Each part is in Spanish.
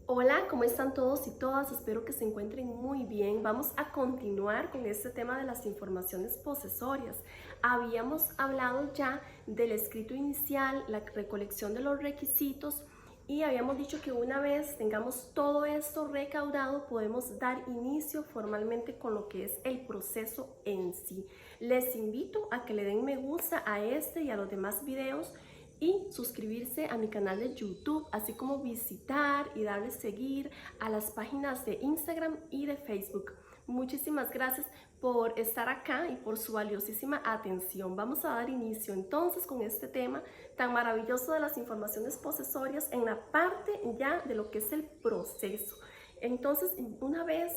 Hola, ¿cómo están todos y todas? Espero que se encuentren muy bien. Vamos a continuar con este tema de las informaciones posesorias. Habíamos hablado ya del escrito inicial, la recolección de los requisitos y habíamos dicho que una vez tengamos todo esto recaudado, podemos dar inicio formalmente con lo que es el proceso en sí. Les invito a que le den me gusta a este y a los demás videos y suscribirse a mi canal de YouTube, así como visitar y darle seguir a las páginas de Instagram y de Facebook. Muchísimas gracias por estar acá y por su valiosísima atención. Vamos a dar inicio entonces con este tema tan maravilloso de las informaciones posesorias en la parte ya de lo que es el proceso. Entonces, una vez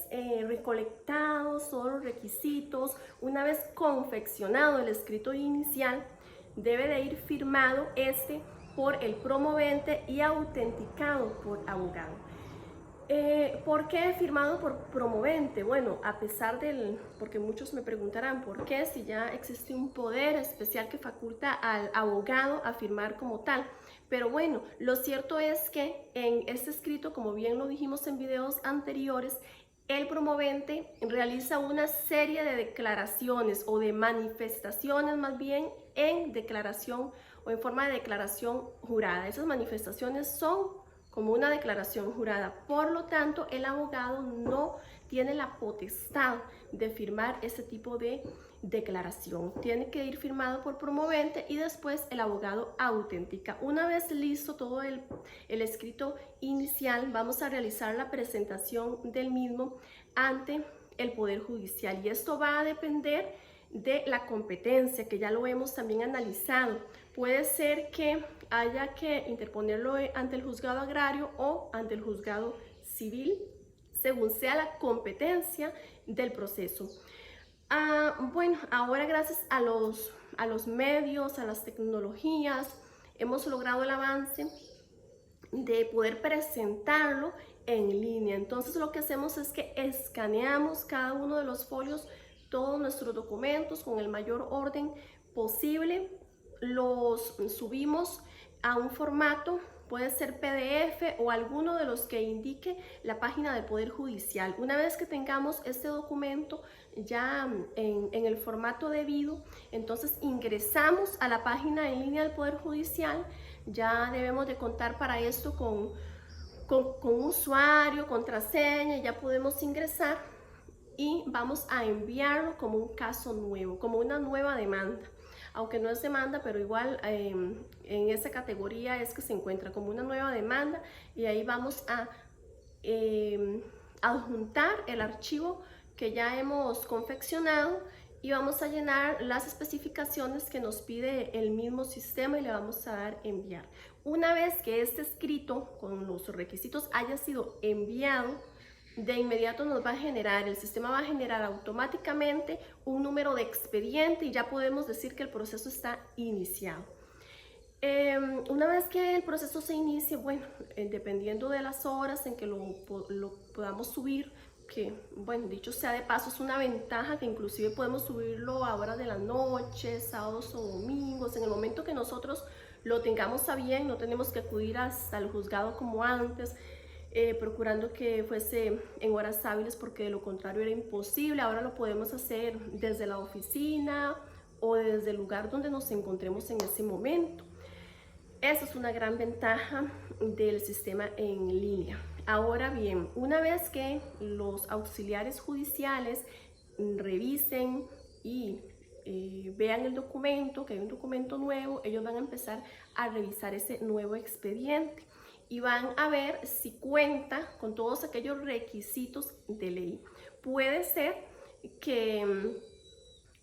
recolectados todos los requisitos, una vez confeccionado el escrito inicial, debe de ir firmado por el promovente y autenticado por abogado. ¿Por qué firmado por promovente? Bueno, a pesar porque muchos me preguntarán por qué si ya existe un poder especial que faculta al abogado a firmar como tal. Pero bueno, lo cierto es que en este escrito, como bien lo dijimos en videos anteriores, el promovente realiza una serie de declaraciones o de manifestaciones más bien en declaración o en forma de declaración jurada. Esas manifestaciones son como una declaración jurada. Por lo tanto, el abogado no tiene la potestad de firmar ese tipo de declaración. Tiene que ir firmado por promovente y después el abogado autentica. Una vez listo todo el escrito inicial, vamos a realizar la presentación del mismo ante el Poder Judicial y esto va a depender de la competencia, que ya lo hemos también analizado. Puede ser que haya que interponerlo ante el juzgado agrario o ante el juzgado civil, según sea la competencia del proceso. Bueno, ahora gracias a los medios, a las tecnologías, hemos logrado el avance de poder presentarlo en línea. Entonces lo que hacemos es que escaneamos cada uno de los folios, todos nuestros documentos con el mayor orden posible, los subimos a un formato, puede ser PDF o alguno de los que indique la página del Poder Judicial. Una vez que tengamos este documento ya en el formato debido, entonces ingresamos a la página en línea del Poder Judicial. Ya debemos de contar para esto con usuario, contraseña, ya podemos ingresar y vamos a enviarlo como un caso nuevo, como una nueva demanda. Aunque no es demanda, pero igual en esa categoría es que se encuentra como una nueva demanda y ahí vamos a adjuntar el archivo que ya hemos confeccionado y vamos a llenar las especificaciones que nos pide el mismo sistema y le vamos a dar enviar. Una vez que este escrito con los requisitos haya sido enviado, de inmediato nos va a generar, el sistema va a generar automáticamente un número de expediente y ya podemos decir que el proceso está iniciado. Una vez que el proceso se inicie, bueno, dependiendo de las horas en que lo podamos subir, que, bueno, dicho sea de paso, es una ventaja que inclusive podemos subirlo a horas de la noche, sábados o domingos, en el momento que nosotros lo tengamos a bien, no tenemos que acudir hasta el juzgado como antes, procurando que fuese en horas hábiles porque de lo contrario era imposible. Ahora lo podemos hacer desde la oficina o desde el lugar donde nos encontremos en ese momento. Esa es una gran ventaja del sistema en línea. Ahora bien, una vez que los auxiliares judiciales revisen y vean el documento, que hay un documento nuevo, ellos van a empezar a revisar ese nuevo expediente y van a ver si cuenta con todos aquellos requisitos de ley. Puede ser que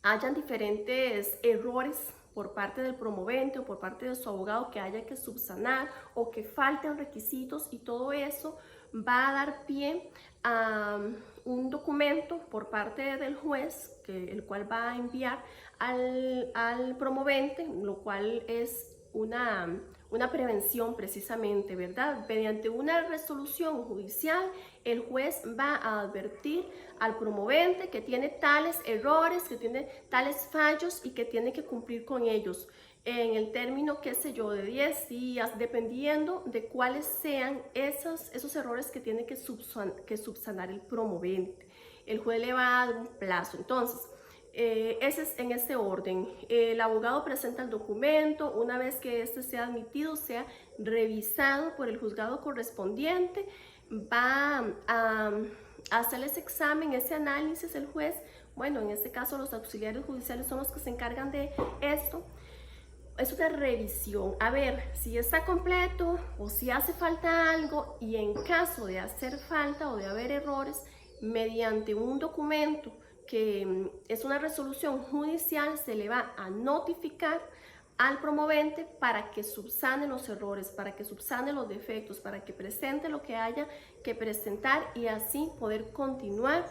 hayan diferentes errores por parte del promovente o por parte de su abogado que haya que subsanar o que falten requisitos y todo eso va a dar pie a un documento por parte del juez, el cual va a enviar al promovente, lo cual es una prevención precisamente, ¿verdad? Mediante una resolución judicial, el juez va a advertir al promovente que tiene tales errores, que tiene tales fallos y que tiene que cumplir con ellos. en el término, qué sé yo, de 10 días, dependiendo de cuáles sean esos errores que tiene que subsanar el promovente. El juez le va a dar un plazo. Entonces, ese es en este orden. El abogado presenta el documento, una vez que este sea admitido, sea revisado por el juzgado correspondiente, va a hacer ese examen, ese análisis el juez. Bueno, en este caso los auxiliares judiciales son los que se encargan de esto. Es una revisión, a ver si está completo o si hace falta algo, y en caso de hacer falta o de haber errores, mediante un documento que es una resolución judicial, se le va a notificar al promovente para que subsane los errores, para que subsane los defectos, para que presente lo que haya que presentar y así poder continuar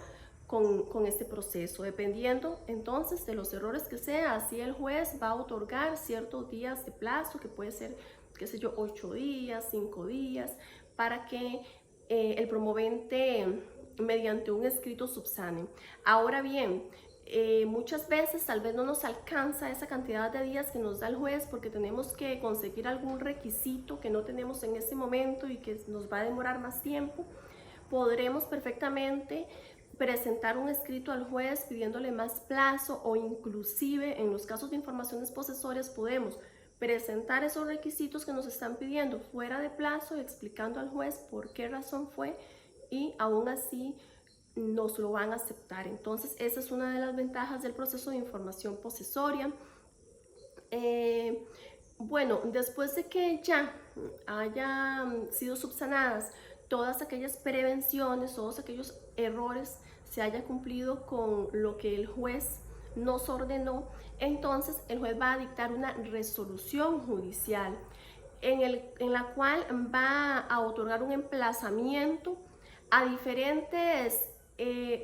con este proceso. Dependiendo entonces de los errores que sea, así el juez va a otorgar ciertos días de plazo, que puede ser, qué sé yo, 8 días, 5 días, para que el promovente mediante un escrito subsane. Ahora bien, muchas veces tal vez no nos alcanza esa cantidad de días que nos da el juez porque tenemos que conseguir algún requisito que no tenemos en ese momento y que nos va a demorar más tiempo. Podremos perfectamente presentar un escrito al juez pidiéndole más plazo, o inclusive en los casos de informaciones posesorias podemos presentar esos requisitos que nos están pidiendo fuera de plazo, explicando al juez por qué razón fue, y aún así nos lo van a aceptar. Entonces esa es una de las ventajas del proceso de información posesoria. Bueno, después de que ya hayan sido subsanadas todas aquellas prevenciones, todos aquellos errores, se haya cumplido con lo que el juez nos ordenó, entonces el juez va a dictar una resolución judicial en la cual va a otorgar un emplazamiento a diferentes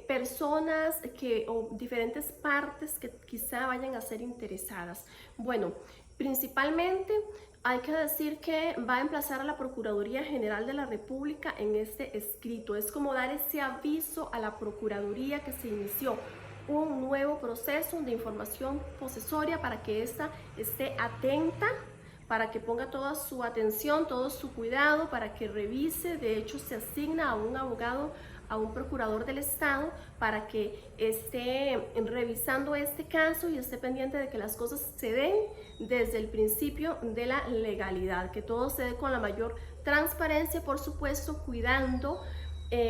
personas o diferentes partes que quizá vayan a ser interesadas. Bueno, principalmente hay que decir que va a emplazar a la Procuraduría General de la República en este escrito. Es como dar ese aviso a la Procuraduría que se inició un nuevo proceso de información posesoria para que ésta esté atenta, para que ponga toda su atención, todo su cuidado, para que revise. De hecho, se asigna a un abogado, a un procurador del Estado, para que esté revisando este caso y esté pendiente de que las cosas se den desde el principio de la legalidad, que todo se dé con la mayor transparencia, por supuesto, cuidando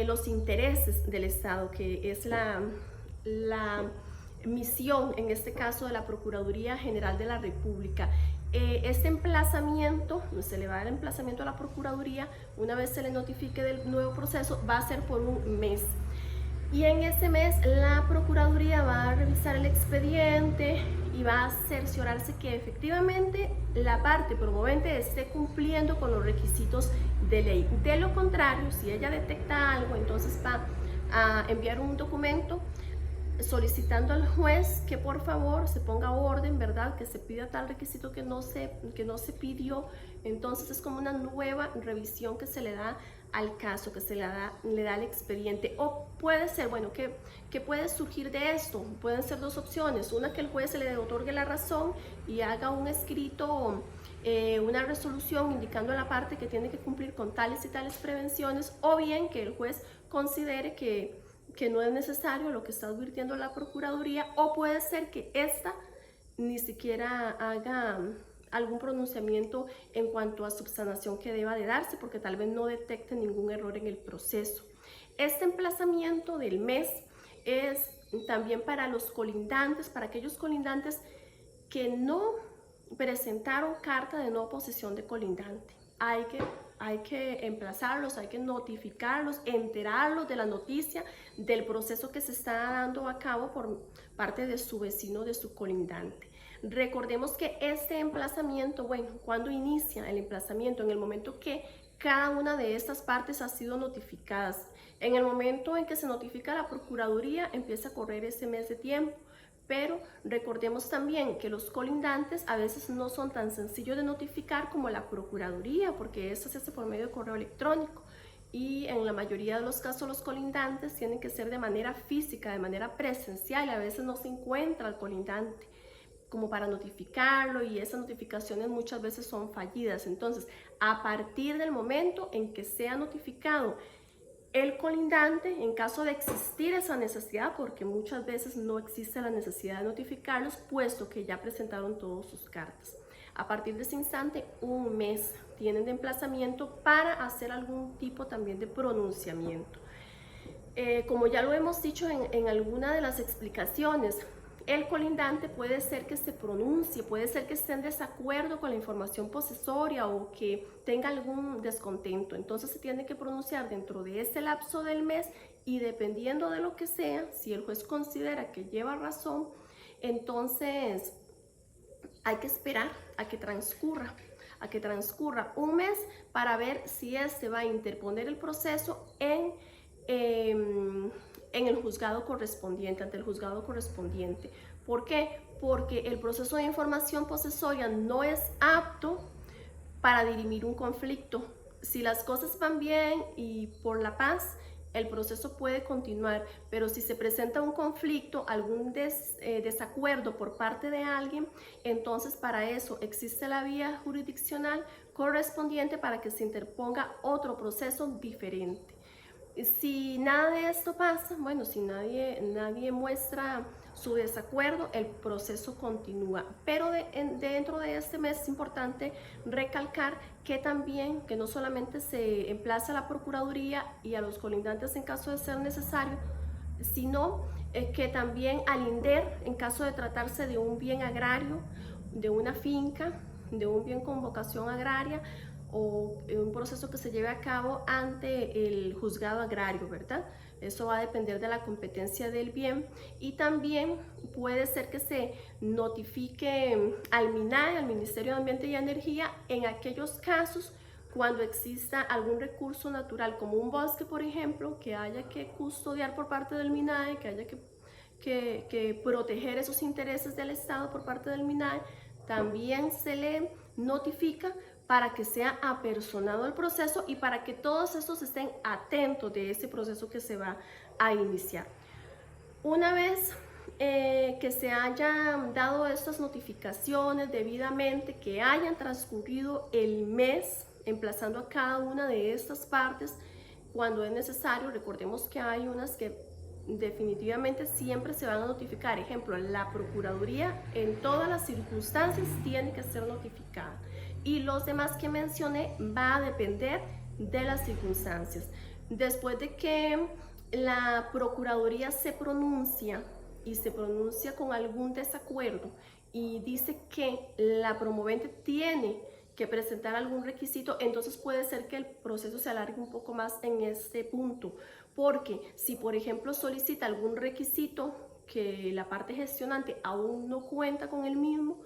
los intereses del Estado, que es la misión, en este caso, de la Procuraduría General de la República. Este emplazamiento, se le va a dar emplazamiento a la Procuraduría, una vez se le notifique del nuevo proceso, va a ser por un mes. Y en ese mes la Procuraduría va a revisar el expediente y va a cerciorarse que efectivamente la parte promovente esté cumpliendo con los requisitos de ley. De lo contrario, si ella detecta algo, entonces va a enviar un documento solicitando al juez que por favor se ponga orden, ¿verdad? Que se pida tal requisito que no se pidió. Entonces es como una nueva revisión que se le da al caso, que se le da al expediente. O puede ser, bueno, ¿qué puede surgir de esto? Pueden ser dos opciones. Una, que el juez se le otorgue la razón y haga un escrito, una resolución indicando a la parte que tiene que cumplir con tales y tales prevenciones, o bien que el juez considere que no es necesario lo que está advirtiendo la Procuraduría, o puede ser que ésta ni siquiera haga algún pronunciamiento en cuanto a subsanación que deba de darse, porque tal vez no detecte ningún error en el proceso. Este emplazamiento del mes es también para los colindantes, para aquellos colindantes que no presentaron carta de no posesión de colindante. Hay que emplazarlos, hay que notificarlos, enterarlos de la noticia del proceso que se está dando a cabo por parte de su vecino, de su colindante. Recordemos que este emplazamiento, bueno, ¿cuándo inicia el emplazamiento? En el momento que cada una de estas partes ha sido notificadas. En el momento en que se notifica a la Procuraduría, empieza a correr ese mes de tiempo. Pero recordemos también que los colindantes a veces no son tan sencillos de notificar como la Procuraduría, porque eso se hace por medio de correo electrónico. Y en la mayoría de los casos los colindantes tienen que ser de manera física, de manera presencial, y a veces no se encuentra el colindante. como para notificarlo, y esas notificaciones muchas veces son fallidas. Entonces, a partir del momento en que sea notificado el colindante, en caso de existir esa necesidad, porque muchas veces no existe la necesidad de notificarlos, puesto que ya presentaron todas sus cartas. A partir de ese instante, un mes tienen de emplazamiento para hacer algún tipo también de pronunciamiento. Como ya lo hemos dicho en alguna de las explicaciones, el colindante puede ser que se pronuncie, puede ser que esté en desacuerdo con la información posesoria o que tenga algún descontento. Entonces se tiene que pronunciar dentro de ese lapso del mes, y dependiendo de lo que sea, si el juez considera que lleva razón, entonces hay que esperar a que transcurra un mes para ver si este va a interponer el proceso en el juzgado correspondiente, ante el juzgado correspondiente. ¿Por qué? Porque el proceso de información posesoria no es apto para dirimir un conflicto. Si las cosas van bien y por la paz, el proceso puede continuar, pero si se presenta un conflicto, algún desacuerdo por parte de alguien, entonces para eso existe la vía jurisdiccional correspondiente para que se interponga otro proceso diferente. Si nada de esto pasa, bueno, si nadie muestra su desacuerdo, el proceso continúa. Pero dentro de este mes es importante recalcar que también, que no solamente se emplaza a la Procuraduría y a los colindantes en caso de ser necesario, sino que también al INDER, en caso de tratarse de un bien agrario, de una finca, de un bien con vocación agraria, o un proceso que se lleve a cabo ante el juzgado agrario, ¿verdad? Eso va a depender de la competencia del bien, y también puede ser que se notifique al MINAE, al Ministerio de Ambiente y Energía, en aquellos casos cuando exista algún recurso natural, como un bosque, por ejemplo, que haya que custodiar por parte del MINAE, que haya que proteger esos intereses del Estado por parte del MINAE. También se le notifica para que sea apersonado el proceso y para que todos estos estén atentos de ese proceso que se va a iniciar. Una vez que se hayan dado estas notificaciones debidamente, que hayan transcurrido el mes emplazando a cada una de estas partes cuando es necesario, recordemos que hay unas que definitivamente siempre se van a notificar. Ejemplo, la Procuraduría en todas las circunstancias tiene que ser notificada, y los demás que mencioné va a depender de las circunstancias. Después de que la Procuraduría se pronuncia, y se pronuncia con algún desacuerdo y dice que la promovente tiene que presentar algún requisito, entonces puede ser que el proceso se alargue un poco más en este punto, porque si por ejemplo solicita algún requisito que la parte gestionante aún no cuenta con el mismo,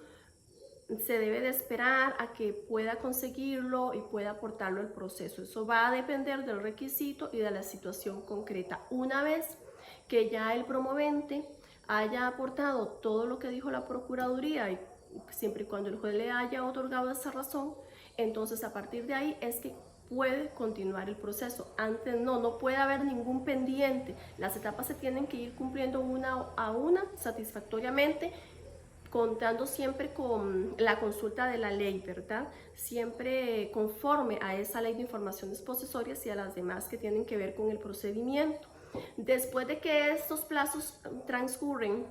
se debe de esperar a que pueda conseguirlo y pueda aportarlo al proceso. Eso va a depender del requisito y de la situación concreta. Una vez que ya el promovente haya aportado todo lo que dijo la Procuraduría, y siempre y cuando el juez le haya otorgado esa razón, entonces a partir de ahí es que puede continuar el proceso. Antes no puede haber ningún pendiente. Las etapas se tienen que ir cumpliendo una a una satisfactoriamente, contando siempre con la consulta de la ley, ¿verdad? Siempre conforme a esa ley de informaciones posesorias y a las demás que tienen que ver con el procedimiento. Después de que estos plazos transcurren,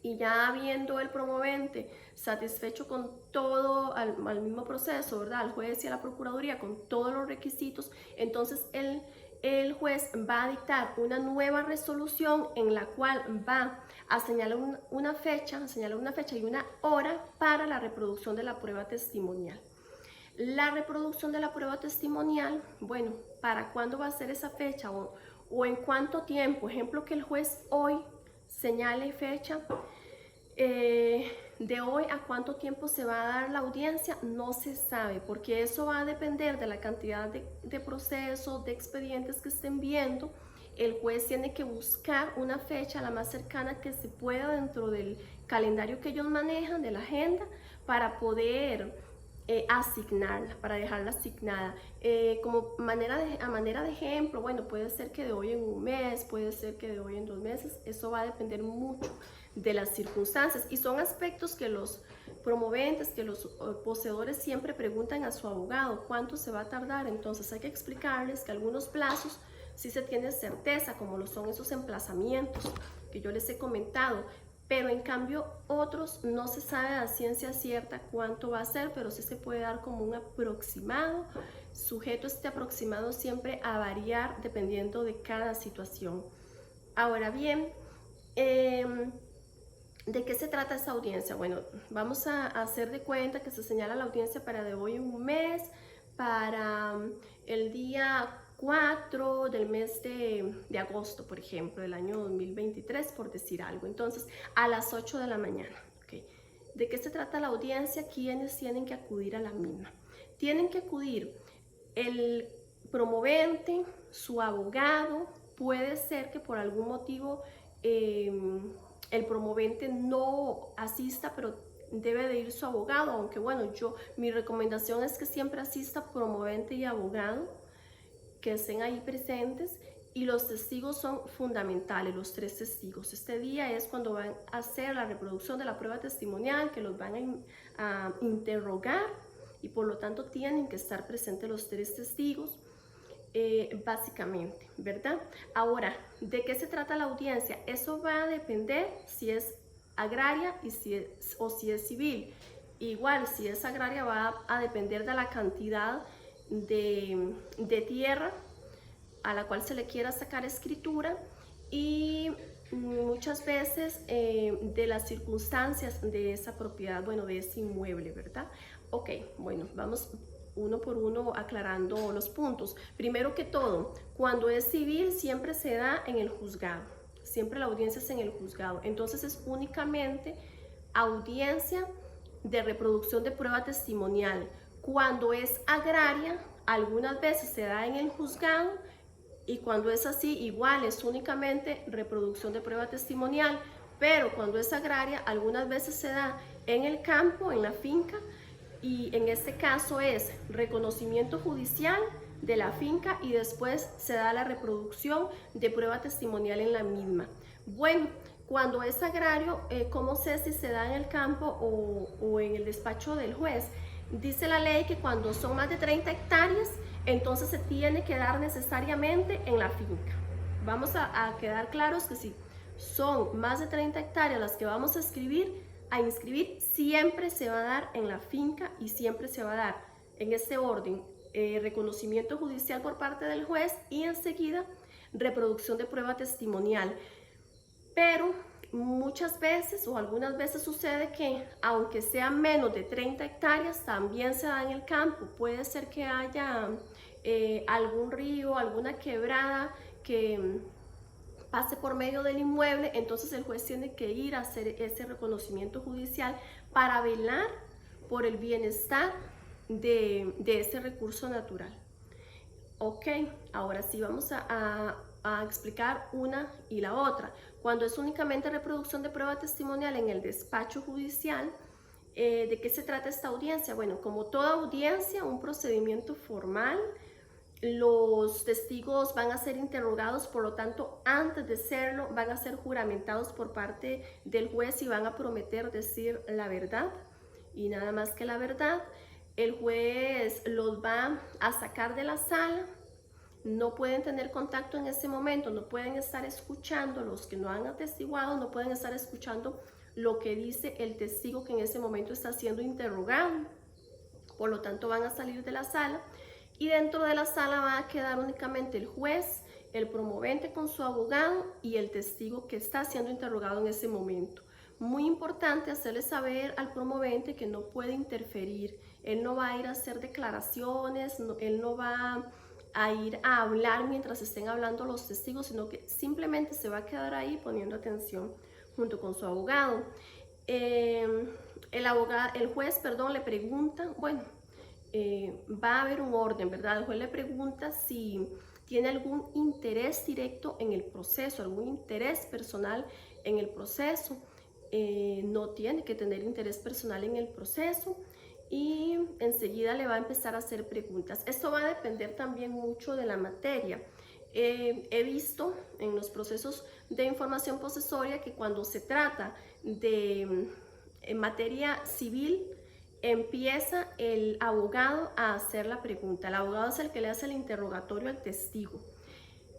y ya habiendo el promovente satisfecho con todo al mismo proceso, ¿verdad?, al juez y a la Procuraduría con todos los requisitos, entonces el juez va a dictar una nueva resolución en la cual va a señalar una fecha y una hora para la reproducción de la prueba testimonial. La reproducción de la prueba testimonial, bueno, ¿para cuándo va a ser esa fecha o en cuánto tiempo? Ejemplo, que el juez hoy señale fecha, de hoy a cuánto tiempo se va a dar la audiencia, no se sabe, porque eso va a depender de la cantidad de procesos, de expedientes que estén viendo. El juez tiene que buscar una fecha la más cercana que se pueda dentro del calendario que ellos manejan, de la agenda, para poder asignarla, para dejarla asignada. Como a manera de ejemplo, bueno, puede ser que de hoy en un mes, puede ser que de hoy en 2 meses, eso va a depender mucho de las circunstancias y son aspectos que los promoventes, que los poseedores siempre preguntan a su abogado cuánto se va a tardar. Entonces hay que explicarles que algunos plazos sí se tiene certeza, como lo son esos emplazamientos que yo les he comentado, pero en cambio otros no se sabe a ciencia cierta cuánto va a ser, pero sí se puede dar como un aproximado, sujeto este aproximado siempre a variar dependiendo de cada situación. Ahora bien, ¿de qué se trata esta audiencia? Bueno, vamos a hacer de cuenta que se señala la audiencia para de hoy en un mes, para el día 4 del mes de agosto, por ejemplo, del año 2023, por decir algo. Entonces, a las 8 de la mañana. ¿Okay? ¿De qué se trata la audiencia? ¿Quiénes tienen que acudir a la misma? Tienen que acudir el promovente, su abogado. Puede ser que por algún motivo el promovente no asista, pero debe de ir su abogado, aunque bueno, mi recomendación es que siempre asista promovente y abogado, que estén ahí presentes, y los testigos son fundamentales, los 3 testigos. Este día es cuando van a hacer la reproducción de la prueba testimonial, que los van a interrogar, y por lo tanto tienen que estar presentes los 3 testigos. Básicamente, ¿verdad? Ahora, ¿de qué se trata la audiencia? Eso va a depender si es agraria o si es civil. Igual, si es agraria va a depender de la cantidad de tierra a la cual se le quiera sacar escritura y muchas veces de las circunstancias de esa propiedad, bueno, de ese inmueble, ¿verdad? Ok, bueno, vamos uno por uno aclarando los puntos. Primero que todo, cuando es civil siempre se da en el juzgado, siempre la audiencia es en el juzgado, entonces es únicamente audiencia de reproducción de prueba testimonial. Cuando es agraria, algunas veces se da en el juzgado, y cuando es así, igual es únicamente reproducción de prueba testimonial, pero cuando es agraria, algunas veces se da en el campo, en la finca, y en este caso es reconocimiento judicial de la finca y después se da la reproducción de prueba testimonial en la misma. Bueno, cuando es agrario, ¿cómo sé si se da en el campo o en el despacho del juez? Dice la ley que cuando son más de 30 hectáreas, entonces se tiene que dar necesariamente en la finca. Vamos a quedar claros que si son más de 30 hectáreas las que vamos a inscribir, siempre se va a dar en la finca y siempre se va a dar en este orden reconocimiento judicial por parte del juez y enseguida reproducción de prueba testimonial. Pero muchas veces o algunas veces sucede que aunque sea menos de 30 hectáreas también se da en el campo. Puede ser que haya algún río, alguna quebrada que pase por medio del inmueble, entonces el juez tiene que ir a hacer ese reconocimiento judicial para velar por el bienestar de ese recurso natural. Ok, ahora sí vamos a explicar una y la otra. Cuando es únicamente reproducción de prueba testimonial en el despacho judicial, ¿de qué se trata esta audiencia? Bueno, como toda audiencia, un procedimiento formal. Los testigos van a ser interrogados, por lo tanto, antes de serlo, van a ser juramentados por parte del juez y van a prometer decir la verdad y nada más que la verdad. El juez los va a sacar de la sala, no pueden tener contacto en ese momento, no pueden estar escuchando, los que no han atestiguado no pueden estar escuchando lo que dice el testigo que en ese momento está siendo interrogado. Por lo tanto, van a salir de la sala. Y dentro de la sala va a quedar únicamente el juez, el promovente con su abogado y el testigo que está siendo interrogado en ese momento. Muy importante hacerle saber al promovente que no puede interferir. Él no va a ir a hacer declaraciones, él no va a ir a hablar mientras estén hablando los testigos, sino que simplemente se va a quedar ahí poniendo atención junto con su abogado. El juez, le pregunta, bueno, va a haber un orden, ¿verdad? El juez le pregunta si tiene algún interés directo en el proceso, algún interés personal en el proceso. No tiene que tener interés personal en el proceso y enseguida le va a empezar a hacer preguntas. Esto va a depender también mucho de la materia. He visto en los procesos de información posesoria que cuando se trata de materia civil, empieza el abogado a hacer la pregunta. El abogado es el que le hace el interrogatorio al testigo.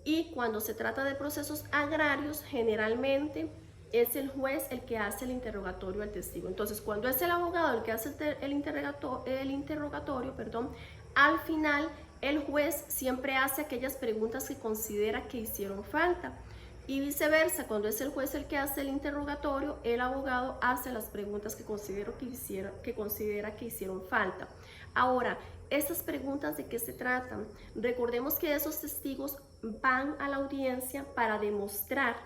Y cuando se trata de procesos agrarios, generalmente es el juez el que hace el interrogatorio al testigo. Entonces, cuando es el abogado el que hace el interrogatorio, al final el juez siempre hace aquellas preguntas que considera que hicieron falta. Y viceversa, cuando es el juez el que hace el interrogatorio, el abogado hace las preguntas que considera que hicieron falta. Ahora, estas preguntas, ¿de qué se tratan? Recordemos que esos testigos van a la audiencia para demostrar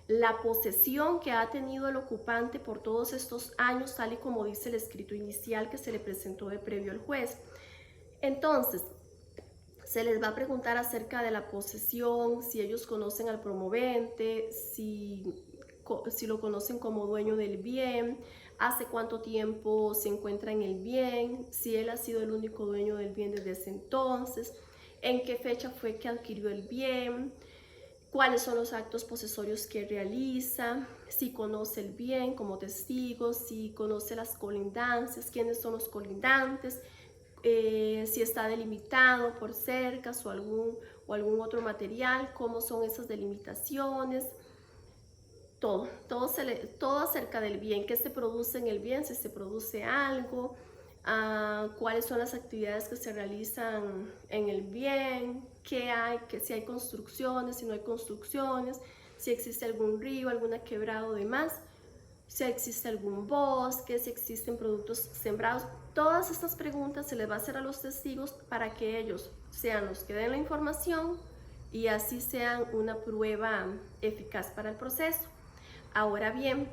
la posesión que ha tenido el ocupante por todos estos años, tal y como dice el escrito inicial que se le presentó de previo al juez. Entonces, se les va a preguntar acerca de la posesión, si ellos conocen al promovente, si lo conocen como dueño del bien, hace cuánto tiempo se encuentra en el bien, si él ha sido el único dueño del bien desde ese entonces, en qué fecha fue que adquirió el bien, cuáles son los actos posesorios que realiza, si conoce el bien como testigo, si conoce las colindancias, quiénes son los colindantes, si está delimitado por cercas o algún otro material, cómo son esas delimitaciones, todo acerca del bien, qué se produce en el bien, si se produce algo, cuáles son las actividades que se realizan en el bien, si hay construcciones, si no hay construcciones, si existe algún río, alguna quebrada o demás, si existe algún bosque, si existen productos sembrados. Todas estas preguntas se les va a hacer a los testigos para que ellos sean los que den la información y así sean una prueba eficaz para el proceso. Ahora bien,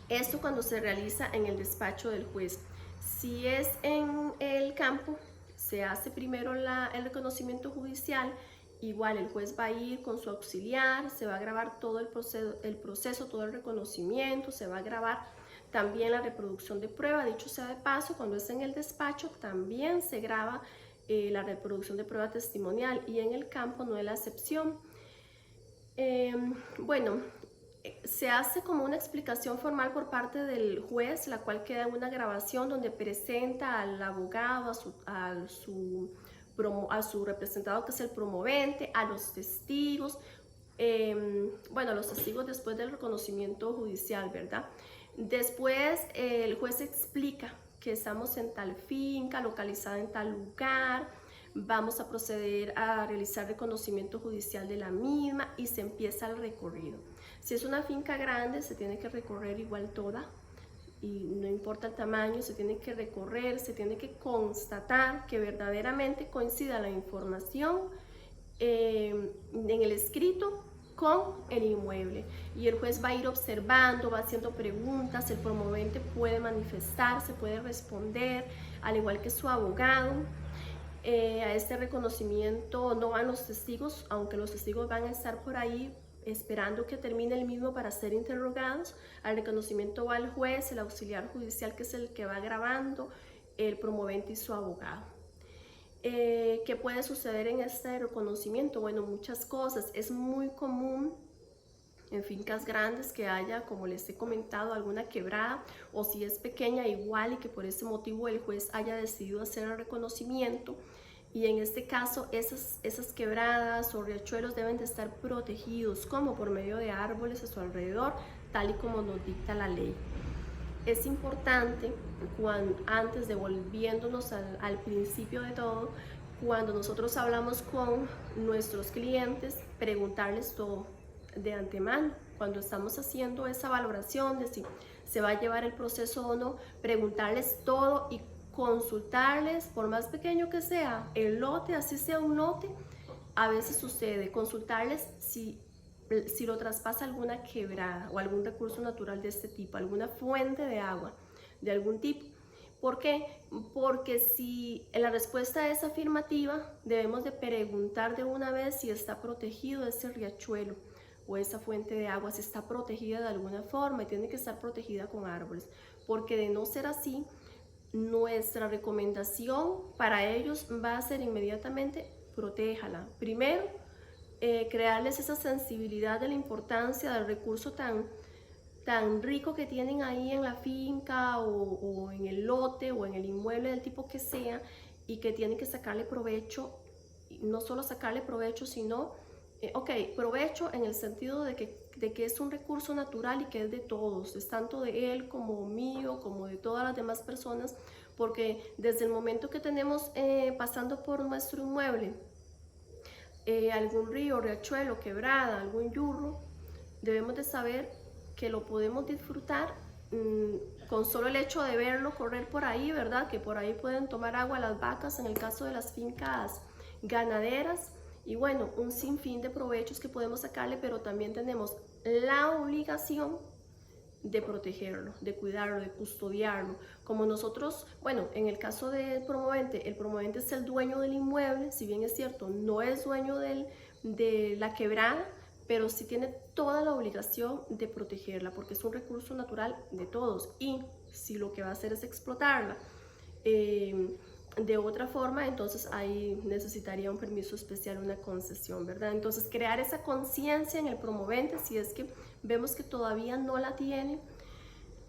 esto cuando se realiza en el despacho del juez. Si es en el campo, se hace primero el reconocimiento judicial. Igual el juez va a ir con su auxiliar, se va a grabar todo el proceso, todo el reconocimiento, se va a grabar también la reproducción de prueba. Dicho sea de paso, cuando es en el despacho también se graba la reproducción de prueba testimonial y en el campo no es la excepción. Se hace como una explicación formal por parte del juez, la cual queda en una grabación donde presenta al abogado, a su representado que es el promovente, a los testigos, los testigos después del reconocimiento judicial, ¿verdad? Después el juez explica que estamos en tal finca, localizada en tal lugar, vamos a proceder a realizar reconocimiento judicial de la misma y se empieza el recorrido. Si es una finca grande, se tiene que recorrer igual toda, y no importa el tamaño, se tiene que recorrer, se tiene que constatar que verdaderamente coincida la información en el escrito con el inmueble, y el juez va a ir observando, va haciendo preguntas, el promovente puede manifestarse, puede responder, al igual que su abogado. A este reconocimiento no van los testigos, aunque los testigos van a estar por ahí esperando que termine el mismo para ser interrogados. Al reconocimiento va el juez, el auxiliar judicial, que es el que va grabando, el promovente y su abogado. ¿Qué puede suceder en este reconocimiento? Bueno, muchas cosas. Es muy común en fincas grandes que haya, como les he comentado, alguna quebrada, o si es pequeña igual, y que por ese motivo el juez haya decidido hacer el reconocimiento. Y en este caso esas quebradas o riachuelos deben de estar protegidos, como por medio de árboles a su alrededor, tal y como nos dicta la ley. Es importante, antes de volviéndonos al principio de todo, cuando nosotros hablamos con nuestros clientes, preguntarles todo de antemano. Cuando estamos haciendo esa valoración de si se va a llevar el proceso o no, preguntarles todo y consultarles, por más pequeño que sea el lote, así sea un lote, a veces sucede, consultarles si lo traspasa alguna quebrada o algún recurso natural de este tipo, alguna fuente de agua de algún tipo. ¿Por qué? Porque si la respuesta es afirmativa, debemos de preguntar de una vez si está protegido ese riachuelo o esa fuente de agua, si está protegida de alguna forma, y tiene que estar protegida con árboles, porque de no ser así, nuestra recomendación para ellos va a ser inmediatamente protéjala. Primero, crearles esa sensibilidad de la importancia del recurso tan rico que tienen ahí en la finca o en el lote o en el inmueble del tipo que sea, y que tienen que sacarle provecho, no solo sacarle provecho, sino, provecho en el sentido de que es un recurso natural y que es de todos, es tanto de él como mío, como de todas las demás personas, porque desde el momento que tenemos pasando por nuestro inmueble, algún río, riachuelo, quebrada, algún yurro, debemos de saber que lo podemos disfrutar con solo el hecho de verlo correr por ahí, ¿verdad? Que por ahí pueden tomar agua las vacas en el caso de las fincas ganaderas, y bueno, un sinfín de provechos que podemos sacarle, pero también tenemos la obligación de protegerlo, de cuidarlo, de custodiarlo. Como nosotros, bueno, en el caso del promovente, el promovente es el dueño del inmueble, si bien es cierto, no es dueño de la quebrada, pero sí tiene toda la obligación de protegerla, porque es un recurso natural de todos, y si lo que va a hacer es explotarla de otra forma, entonces ahí necesitaría un permiso especial, una concesión, ¿verdad? Entonces crear esa conciencia en el promovente, si es que vemos que todavía no la tiene,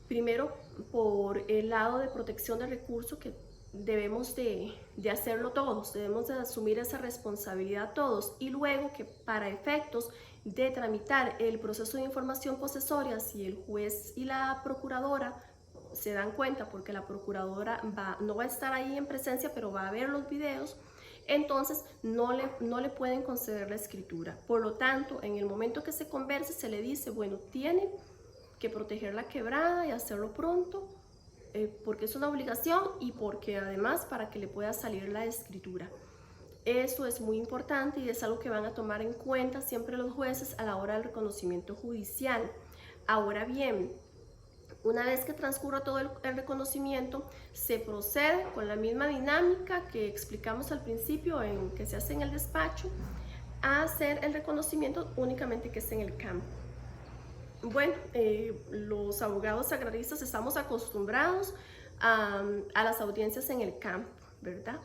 primero por el lado de protección de recursos, que debemos de hacerlo todos, debemos de asumir esa responsabilidad todos, y luego que para efectos de tramitar el proceso de información posesoria, si el juez y la procuradora se dan cuenta, porque la procuradora no va a estar ahí en presencia, pero va a ver los videos, entonces no le pueden conceder la escritura. Por lo tanto, en el momento que se converse, se le dice, bueno, tiene que proteger la quebrada y hacerlo pronto, porque es una obligación y porque además para que le pueda salir la escritura. Eso es muy importante y es algo que van a tomar en cuenta siempre los jueces a la hora del reconocimiento judicial. Ahora bien, una vez que transcurra todo el reconocimiento, se procede con la misma dinámica que explicamos al principio, en que se hace en el despacho, a hacer el reconocimiento únicamente que es en el campo. Bueno, los abogados agraristas estamos acostumbrados a las audiencias en el campo, ¿verdad?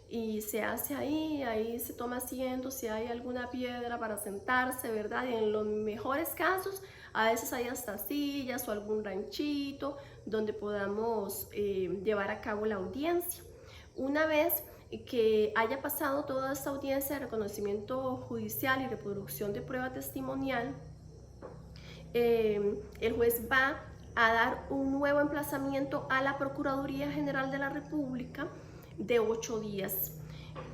Y se hace ahí se toma asiento, si hay alguna piedra para sentarse, ¿verdad? Y en los mejores casos, a veces hay hasta sillas o algún ranchito donde podamos llevar a cabo la audiencia. Una vez que haya pasado toda esta audiencia de reconocimiento judicial y reproducción de prueba testimonial, el juez va a dar un nuevo emplazamiento a la Procuraduría General de la República de 8 días.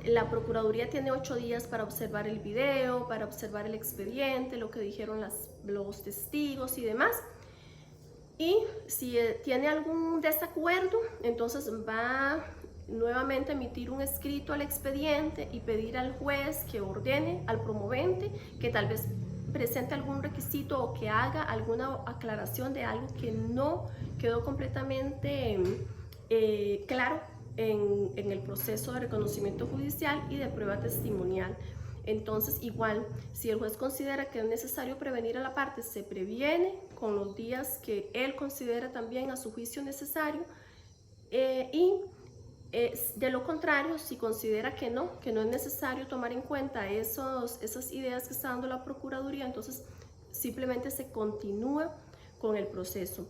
La Procuraduría tiene 8 días para observar el video, para observar el expediente, lo que dijeron los testigos y demás. Y si tiene algún desacuerdo, entonces va nuevamente a emitir un escrito al expediente y pedir al juez que ordene al promovente que tal vez presente algún requisito o que haga alguna aclaración de algo que no quedó completamente claro en el proceso de reconocimiento judicial y de prueba testimonial. Entonces, igual, si el juez considera que es necesario prevenir a la parte, se previene con los días que él considera también a su juicio necesario, de lo contrario, si considera que no es necesario tomar en cuenta esas ideas que está dando la Procuraduría, entonces simplemente se continúa con el proceso.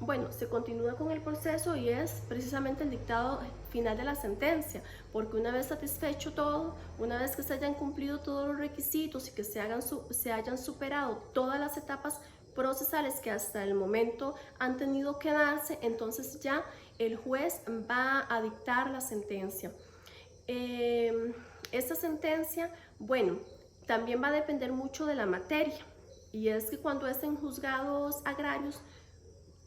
Bueno, se continúa con el proceso y es precisamente el dictado final de la sentencia, porque una vez satisfecho todo, una vez que se hayan cumplido todos los requisitos y que se hayan superado todas las etapas procesales que hasta el momento han tenido que darse, entonces ya el juez va a dictar la sentencia. Esta sentencia, bueno, también va a depender mucho de la materia, y es que cuando es en juzgados agrarios,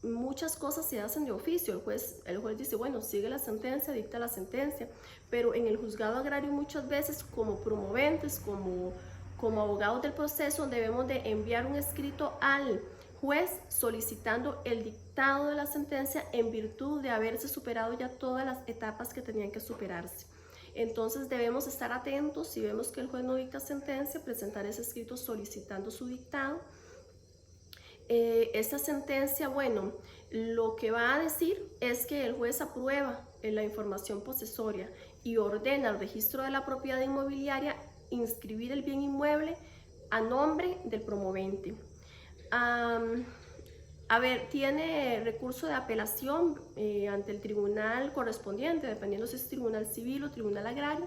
muchas cosas se hacen de oficio. El juez dice, bueno, sigue la sentencia, dicta la sentencia, pero en el juzgado agrario muchas veces como promoventes, como abogados del proceso, debemos de enviar un escrito al juez solicitando el dictado de la sentencia en virtud de haberse superado ya todas las etapas que tenían que superarse. Entonces debemos estar atentos, si vemos que el juez no dicta sentencia, presentar ese escrito solicitando su dictado. Esta sentencia, bueno, lo que va a decir es que el juez aprueba la información posesoria y ordena al registro de la propiedad inmobiliaria inscribir el bien inmueble a nombre del promovente. A ver, tiene recurso de apelación ante el tribunal correspondiente, dependiendo si es tribunal civil o tribunal agrario.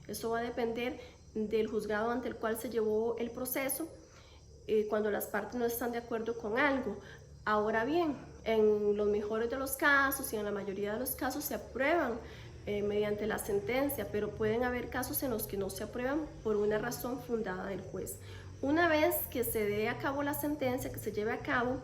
Eso va a depender del juzgado ante el cual se llevó el proceso cuando las partes no están de acuerdo con algo. Ahora bien, en los mejores de los casos y en la mayoría de los casos se aprueban mediante la sentencia, pero pueden haber casos en los que no se aprueban por una razón fundada del juez. Una vez que se dé a cabo la sentencia, que se lleve a cabo,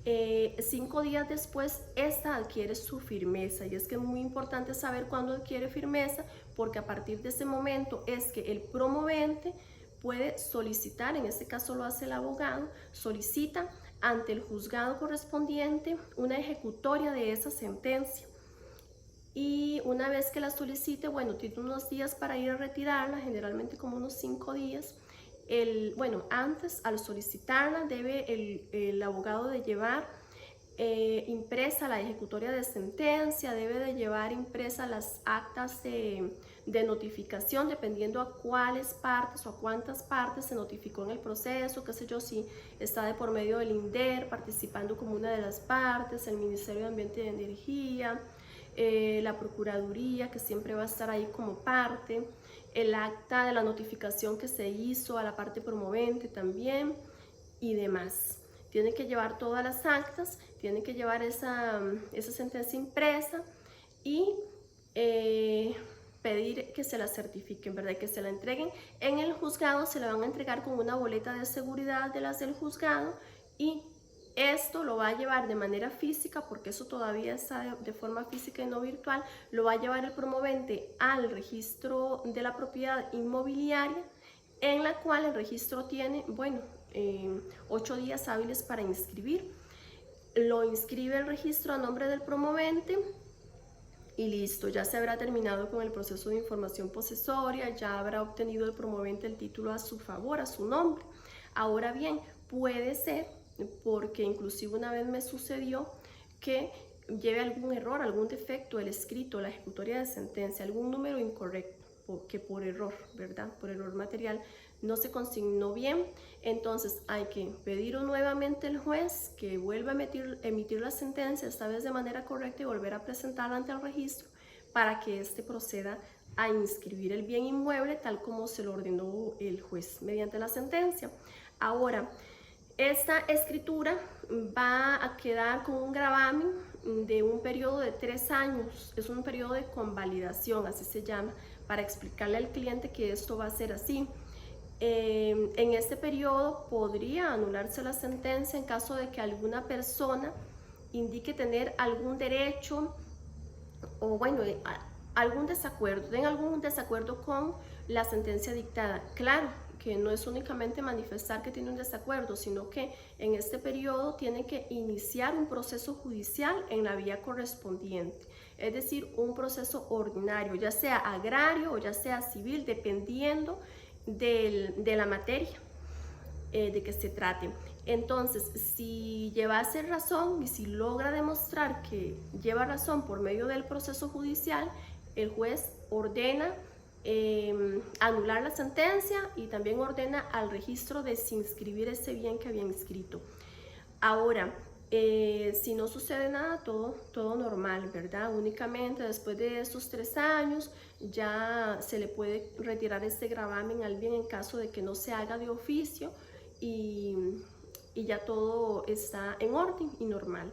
5 días después, esta adquiere su firmeza. Y es que es muy importante saber cuándo adquiere firmeza, porque a partir de ese momento es que el promovente puede solicitar, en este caso lo hace el abogado, solicita ante el juzgado correspondiente una ejecutoria de esa sentencia. Y una vez que la solicite, bueno, tiene unos días para ir a retirarla, generalmente como unos 5 días. Antes, al solicitarla, debe el abogado de llevar impresa la ejecutoria de sentencia, debe de llevar impresa las actas de notificación, dependiendo a cuáles partes o a cuántas partes se notificó en el proceso, qué sé yo, si está de por medio del INDER participando como una de las partes, el Ministerio de Ambiente y Energía, la Procuraduría, que siempre va a estar ahí como parte, el acta de la notificación que se hizo a la parte promovente también y demás. Tienen que llevar todas las actas, tienen que llevar esa sentencia impresa y pedir que se la certifiquen, ¿verdad? Que se la entreguen. En el juzgado se la van a entregar con una boleta de seguridad de las del juzgado y esto lo va a llevar de manera física, porque eso todavía está de forma física y no virtual, lo va a llevar el promovente al registro de la propiedad inmobiliaria, en la cual el registro tiene, 8 días hábiles para inscribir. Lo inscribe el registro a nombre del promovente y listo, ya se habrá terminado con el proceso de información posesoria, ya habrá obtenido el promovente el título a su favor, a su nombre. Ahora bien, puede ser, porque inclusive una vez me sucedió, que lleve algún error, algún defecto el escrito, la ejecutoria de sentencia, algún número incorrecto, que por error, ¿verdad? Por error material no se consignó bien. Entonces hay que pedir nuevamente al juez que vuelva a emitir la sentencia, esta vez de manera correcta, y volver a presentarla ante el registro para que éste proceda a inscribir el bien inmueble tal como se lo ordenó el juez mediante la sentencia. Ahora, esta escritura va a quedar con un gravamen de un periodo de 3 años, es un periodo de convalidación, así se llama, para explicarle al cliente que esto va a ser así. En este periodo podría anularse la sentencia en caso de que alguna persona indique tener algún derecho o algún desacuerdo, tenga algún desacuerdo con la sentencia dictada. Claro que no es únicamente manifestar que tiene un desacuerdo, sino que en este periodo tiene que iniciar un proceso judicial en la vía correspondiente, es decir, un proceso ordinario, ya sea agrario o ya sea civil, dependiendo de la materia de que se trate. Entonces, si llevase razón y si logra demostrar que lleva razón por medio del proceso judicial, el juez ordena anular la sentencia y también ordena al registro desinscribir ese bien que había inscrito. Ahora, si no sucede nada, todo normal, ¿verdad? Únicamente después de esos 3 años ya se le puede retirar este gravamen al bien en caso de que no se haga de oficio y ya todo está en orden y normal.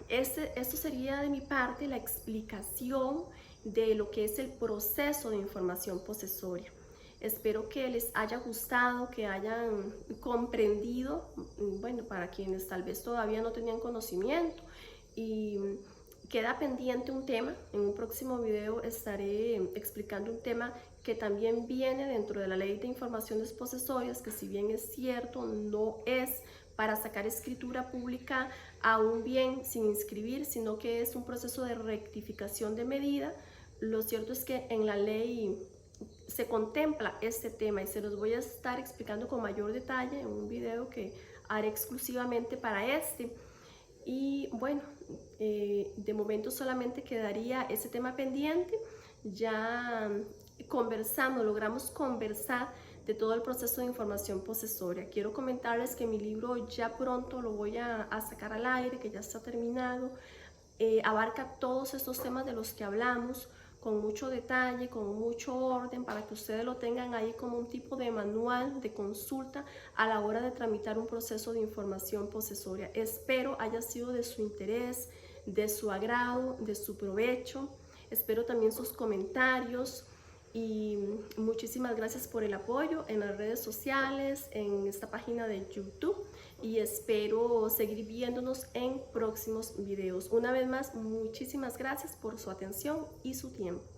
Esto sería de mi parte la explicación de lo que es el proceso de información posesoria. Espero que les haya gustado, que hayan comprendido, para quienes tal vez todavía no tenían conocimiento. Y queda pendiente un tema, en un próximo video estaré explicando un tema que también viene dentro de la ley de informaciones posesorias, que si bien es cierto, no es para sacar escritura pública a un bien sin inscribir, sino que es un proceso de rectificación de medida. Lo cierto es que en la ley se contempla este tema y se los voy a estar explicando con mayor detalle en un video que haré exclusivamente para este. Y bueno, de momento solamente quedaría ese tema pendiente. Ya logramos conversar de todo el proceso de información posesoria. Quiero comentarles que mi libro ya pronto lo voy a sacar al aire, que ya está terminado. Abarca todos estos temas de los que hablamos con mucho detalle, con mucho orden, para que ustedes lo tengan ahí como un tipo de manual de consulta a la hora de tramitar un proceso de información posesoria. Espero haya sido de su interés, de su agrado, de su provecho. Espero también sus comentarios y muchísimas gracias por el apoyo en las redes sociales, en esta página de YouTube, y espero seguir viéndonos en próximos videos. Una vez más, muchísimas gracias por su atención y su tiempo.